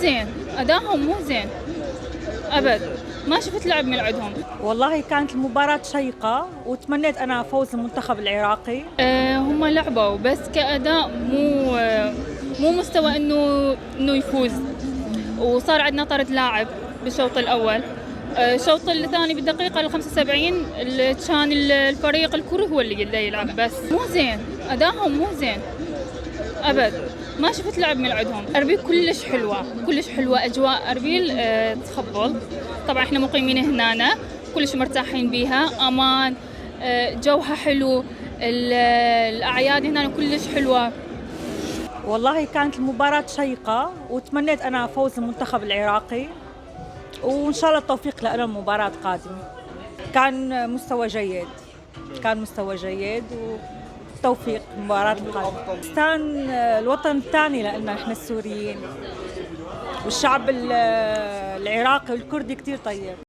زين، أداهم مو زين أبد، ما شفت لعب من عندهم. والله كانت المباراة شيقة وتمنيت أنا فوز المنتخب العراقي. هم لعبوا بس كأداء مو مستوى إنه يفوز، وصار عندنا طرد لاعب بالشوط الأول. الشوط الثاني بالدقيقة ال 75 كان الفريق الكوري هو اللي قد يلعب، بس مو زين، أداهم مو زين أبد، ما شفت لعب من عندهم. أربيل كلش حلوة، كلش حلوة أجواء أربيل تخبل. طبعا إحنا مقيمين هنا، كلش مرتاحين بيها، أمان، جوها حلو، الأعياد هنا كلش حلوة. والله كانت المباراة شيقة وتمنيت أنا فوز المنتخب العراقي، وإن شاء الله التوفيق لنا المباراة القادمة. كان مستوى جيد، كان مستوى جيد وتوفيق المباراة القادمة. باكستان الوطن الثاني لنا نحن السوريين، والشعب العراقي والكردي كتير طيب.